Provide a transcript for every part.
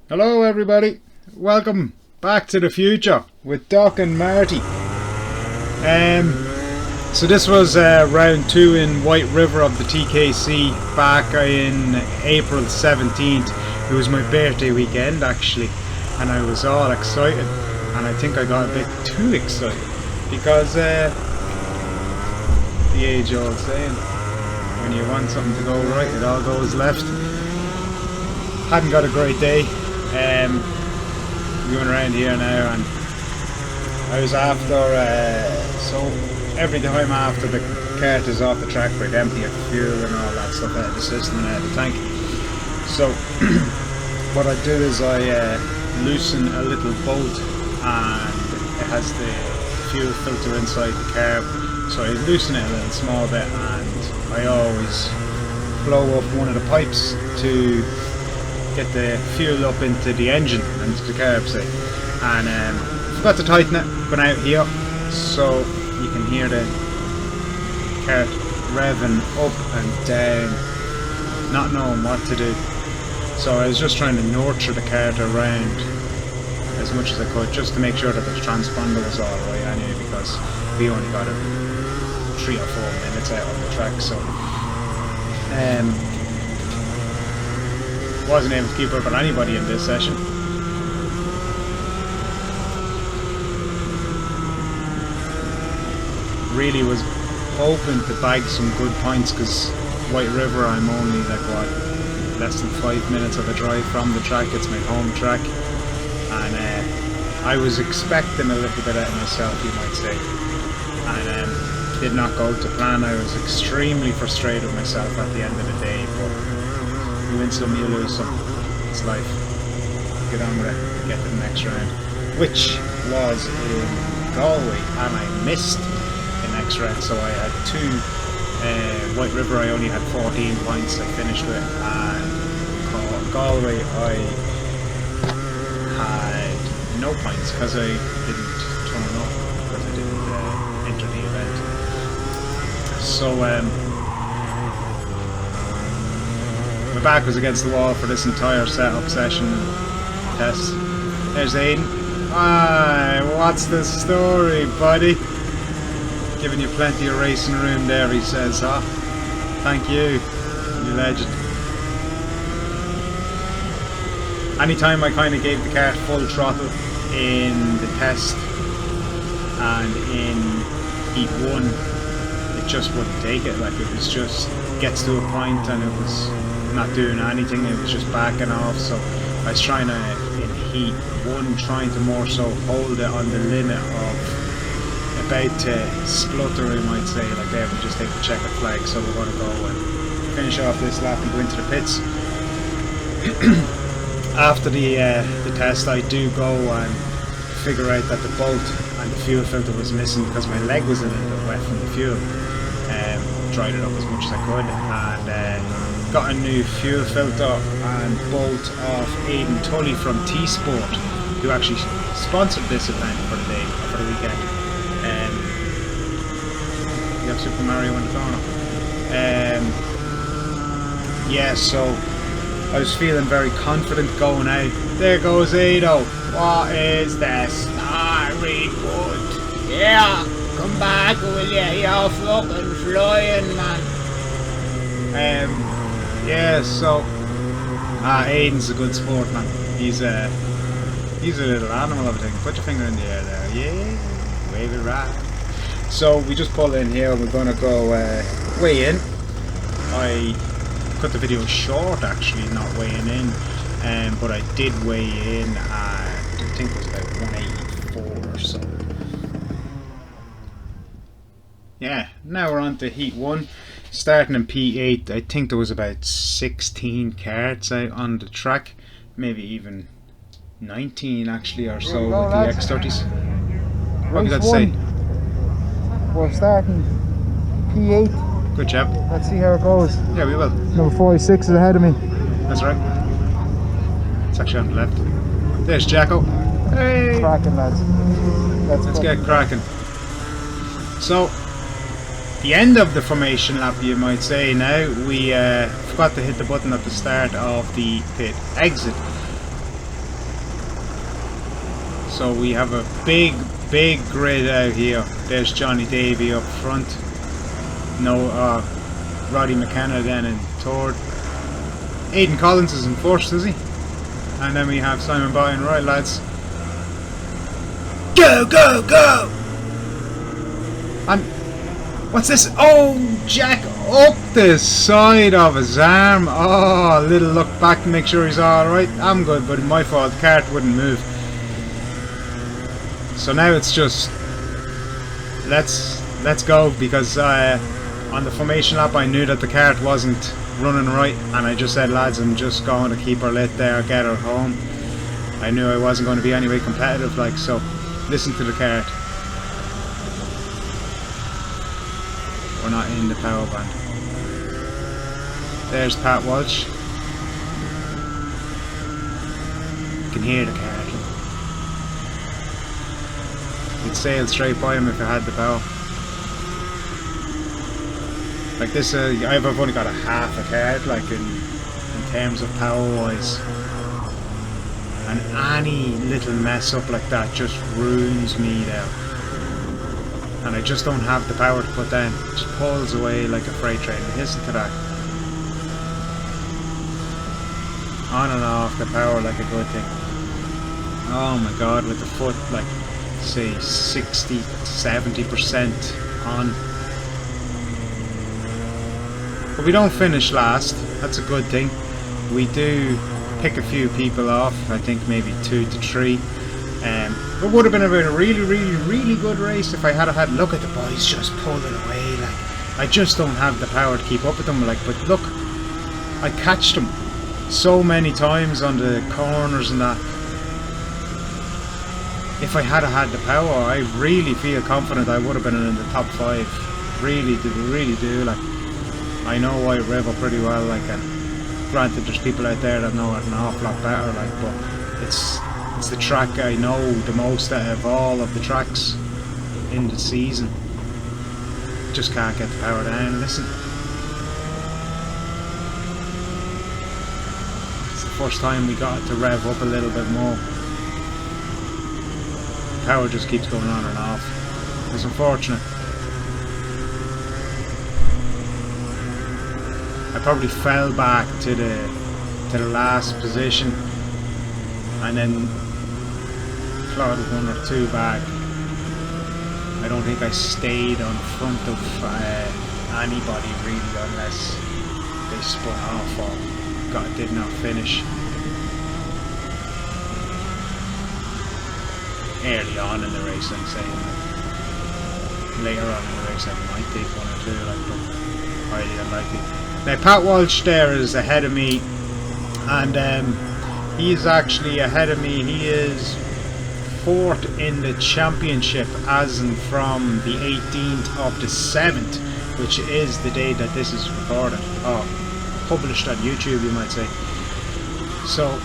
Hello everybody, welcome back to the future with Doc and Marty. So this was round 2 in White River of the TKC back in April 17th. It was my birthday weekend actually, and I was all excited, and I think I got a bit too excited because the age old saying, when you want something to go right it all goes left. Hadn't got a great day. Going around here now, and I was after so every time after the cart is off the track we'd empty of fuel and all that stuff out of the system and out of the tank. So what I do is I loosen a little bolt, and it has the fuel filter inside the carb, so I loosen it a little small bit, and I always blow up one of the pipes to get the fuel up into the engine and into the carb, say. And forgot to tighten it, going out here, so you can hear the cart revving up and down, not knowing what to do. So I was just trying to nurture the cart around as much as I could, just to make sure that the transponder was alright anyway, because we only got it 3 or 4 minutes out on the track, so wasn't able to keep up with anybody in this session. Really was hoping to bag some good points, because White River I'm only like what, less than 5 minutes of a drive from the track. It's my home track, and I was expecting a little bit out of myself, you might say, and did not go to plan. I was extremely frustrated with myself at the end of the day, but you win some, you lose some. It's life. Get on with it, get to the next round, which was in Galway, and I missed the next round, so I had 2. White River I only had 14 points I finished with, and Galway I had no points because I didn't turn up, because I didn't enter the event. So my back was against the wall for this entire setup session and test. There's Aidan. Hi, what's the story, buddy? Giving you plenty of racing room there, he says, huh? Thank you, you legend. Anytime I kind of gave the cart full throttle in the test and in heat 1, it just wouldn't take it. Like, it was just, gets to a point and it was not doing anything, it was just backing off. So I was trying to, in heat 1, trying to more so hold it on the limit of about to splutter, I might say. Like, there we just take the checkered flag, so we're going to go and finish off this lap and go into the pits. After the test I do go and figure out that the bolt and the fuel filter was missing because my leg was a little bit wet from the fuel. Dried it up as much as I could, and got a new fuel filter and bolt off Aidan Tully from T-Sport, who actually sponsored this event for the day, for the weekend. You have Super Mario in the corner. Yeah, so I was feeling very confident going out. There goes Aidan. What is this? Very good. Yeah, come back, will ya? You're fucking flying, man. Yeah, so Aidan's a good sport, man. He's a little animal of a thing. Put your finger in the air there. Yeah, wave it right. So we just pull in here. We're gonna go weigh in. I cut the video short, actually, not weighing in, but I did weigh in at, I think it was about 184 or so. Yeah, now we're on to heat 1. Starting in P8, I think there was about 16 carts out on the track, maybe even 19 actually or so with the X30s. What have you got to say? We're starting P8. Good job. Let's see how it goes. Yeah, we will. Number 46 is ahead of me. That's right. It's actually on the left. There's Jacko. Hey! Cracking, lads. Let's get cracking. So, the end of the formation lap, you might say now. We forgot to hit the button at the start of the pit exit. So we have a big grid out here. There's Johnny Davy up front. No, Roddy McKenna then in third. Aidan Collins is in first, is he? And then we have Simon Bryan. Right, lads. Go, go, go! And what's this? Oh, Jack up the side of his arm. Oh, a little look back to make sure he's alright. I'm good, but my fault. The cart wouldn't move. So now it's just let's go, because on the formation lap I knew that the cart wasn't running right, and I just said, lads, I'm just going to keep her lit there, get her home. I knew I wasn't going to be anyway competitive, like, so listen to the cart. We're not in the power band. There's Pat Walsh. You can hear the cart. You'd sail straight by him if you had the bow. Like this, I've only got a half a card, like in terms of power wise. And any little mess up like that just ruins me now. And I just don't have the power to put down. It just pulls away like a freight train. Listen to that. On and off the power like a good thing. Oh my god, with the foot like say 60-70% on. But we don't finish last, that's a good thing. We do pick a few people off, I think maybe 2 to 3. It would have been a really good race if I had had, look at the boys just pulling away, like, I just don't have the power to keep up with them, like, but look, I catched them so many times on the corners and that. If I had had the power, I really feel confident I would have been in the top 5. Really do. Like, I know White River pretty well. Like, and granted, there's people out there that know it an awful lot better. Like, but it's the track I know the most out of all of the tracks in the season. Just can't get the power down. Listen, it's the first time we got it to rev up a little bit more. Power just keeps going on and off. It's unfortunate. I probably fell back to the last position and then clawed 1 or 2 back. I don't think I stayed on front of anybody really, unless they spun off or did not finish. Early on in the race, I'm saying. Later on in the race, I might take 1 or 2, like, but highly unlikely. Now, Pat Walsh there is ahead of me, and he's actually ahead of me. He is 4th in the championship, as in from the 18th of the 7th, which is the day that this is recorded, or published on YouTube, you might say. So,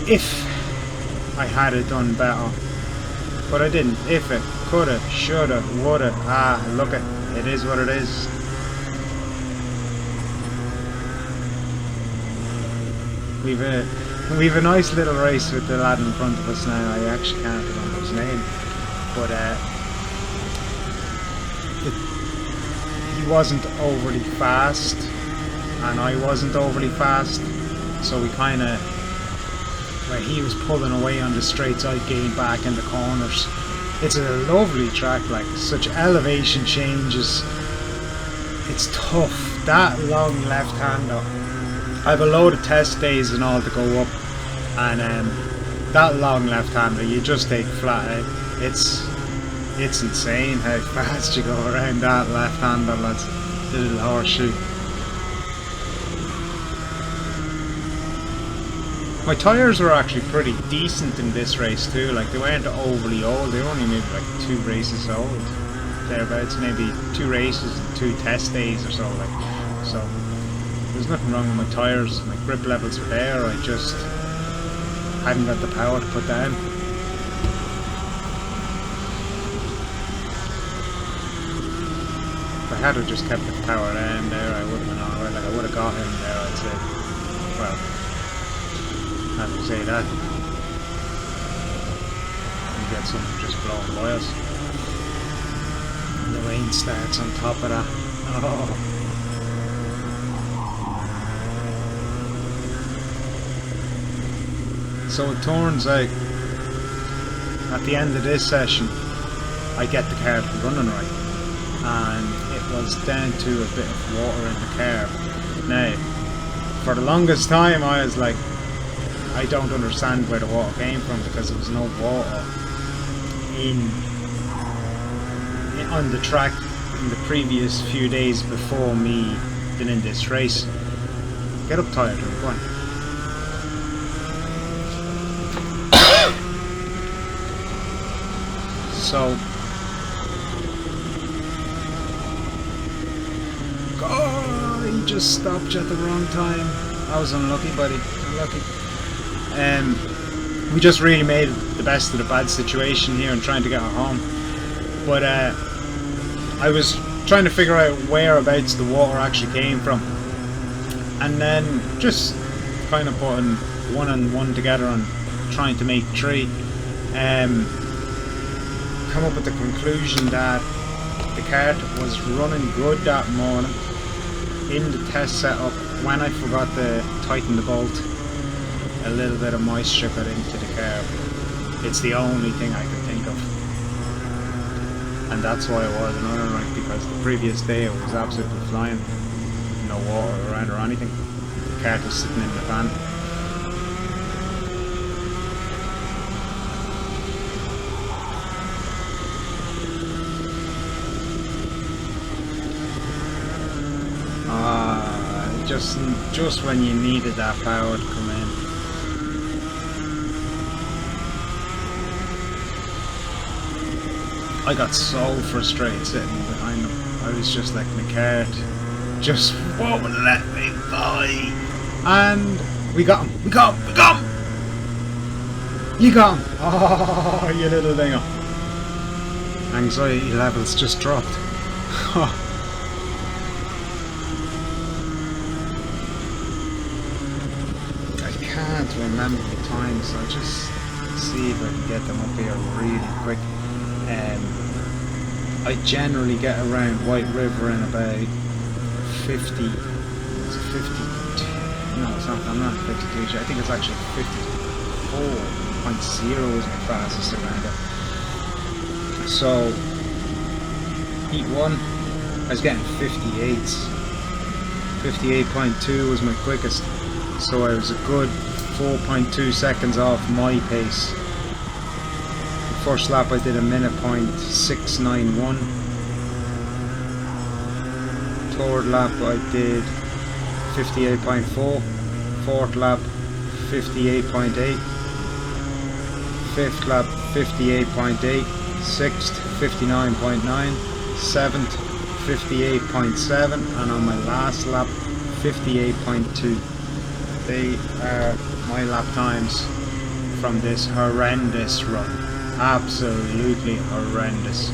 if I had it done better, but I didn't. If it, coulda, shoulda, woulda, look it is what it is. We've a nice little race with the lad in front of us now. I actually can't remember his name, but he wasn't overly fast, and I wasn't overly fast, so we kind of, where he was pulling away on the straights, I gained back in the corners. It's a lovely track, like, such elevation changes. It's tough. That long left-hander, I have a load of test days and all to go up, and that long left-hander, you just take flat out. It's insane how fast you go around that left-hander, lads. The little horseshoe. My tyres were actually pretty decent in this race too, like they weren't overly old, they were only maybe like 2 races old, thereabouts, maybe 2 races and 2 test days or so, like, so there's nothing wrong with my tyres. My grip levels were there, I just hadn't got the power to put down. If I had have just kept the power down there, I would have been alright, like I would have got him there, I'd say. Well, I have to say that. get something just blowing by us. And the rain starts on top of that. Oh. So it turns out, at the end of this session, I get the car running right, and it was down to a bit of water in the car. Now, for the longest time I was like, I don't understand where the water came from, because there was no water on the track in the previous few days before me being in this race. Get up, tired, go on. So, oh, he just stopped at the wrong time. I was unlucky, buddy. Unlucky. We just really made the best of the bad situation here and trying to get her home. But I was trying to figure out whereabouts the water actually came from, and then just kind of putting one and one together and trying to make three. Come up with the conclusion that the kart was running good that morning in the test setup. When I forgot to tighten the bolt, a little bit of moisture got into the carb. It's the only thing I can think of, and that's why it wasn't running right, because the previous day it was absolutely flying, no water around or anything. The kart was sitting in the van. Just when you needed that power to come in. I got so frustrated sitting behind them. I was just like, my kart just won't let me by. And we got him. We got him. We got him. You got him. Oh, you little dinger. Anxiety levels just dropped. I can't remember the times, so I'll just see if I can get them up here really quick. I generally get around White River in about 50, it's 52, no it's not, I'm not 52, I think it's actually 54.0 is my fastest around it. So, heat 1, I was getting 58s, 58.2 was my quickest. So I was a good 4.2 seconds off my pace. The first lap I did a minute.691. Third lap I did 58.4. Fourth lap 58.8. Fifth lap 58.8. Sixth 59.9. Seventh 58.7. And on my last lap 58.2. They are my lap times from this horrendous run. Absolutely horrendous.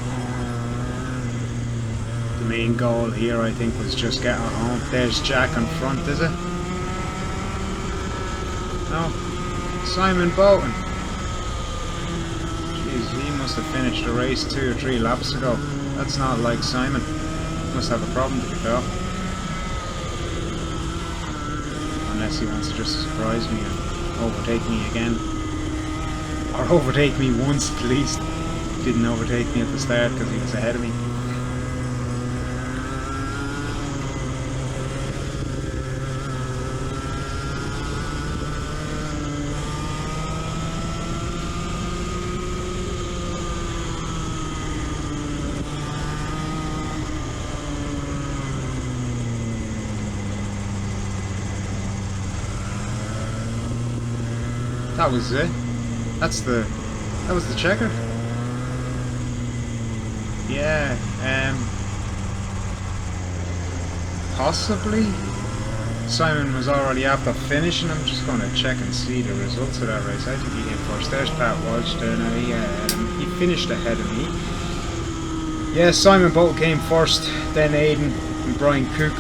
The main goal here, I think, was just get her home. There's Jack in front, is it? No. Simon Bolton. Jeez, he must have finished the race 2 or 3 laps ago. That's not like Simon. Must have a problem, to be fair. Unless he wants to just surprise me and overtake me again. Or overtake me once at least. He didn't overtake me at the start because he was ahead of me. That was it. That was the checker. Yeah, possibly. Simon was already after finishing. I'm just going to check and see the results of that race. I think he came first. There's Pat Walsh there now. He finished ahead of me. Yeah, Simon Bolt came first, then Aidan and Brian Cook,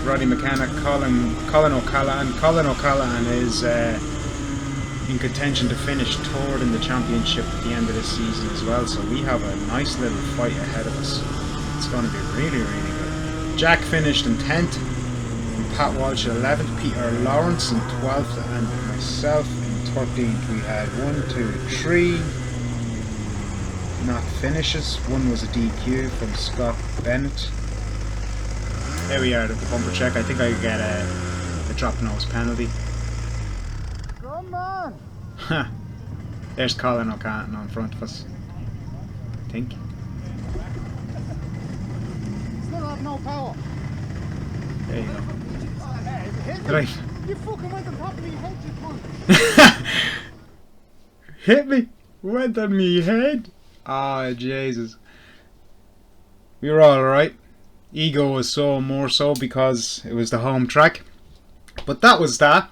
Roddy McKenna, Colin O'Callaghan. Colin O'Callaghan is in contention to finish third in the championship at the end of the season as well, so we have a nice little fight ahead of us. It's going to be really, really good. Jack finished in 10th, and Pat Walsh 11th, Peter Lawrence in 12th, and myself in 13th. We had 1, 2, 3 not finishes. One was a DQ from Scott Bennett. There we are at the bumper check. I think I get a drop nose penalty. Come on! Ha! There's Colin O'Canton on front of us, I think. Still have no power. There you go. Hit Right. You fucking went on top of me head, you cunt. Hit me! Went on me head! Ah, Jesus. We were alright. Ego was so more so because it was the home track. But that was that.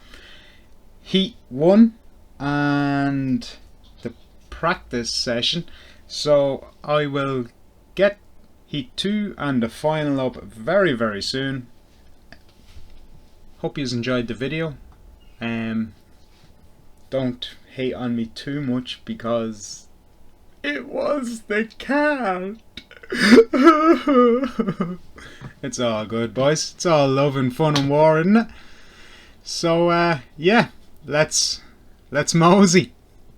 Heat 1 and the practice session. So I will get Heat 2 and the final up very, very soon. Hope you enjoyed the video. Don't hate on me too much because it was the Kart. It's all good, boys. It's all love and fun and war, isn't it? So yeah, let's mosey.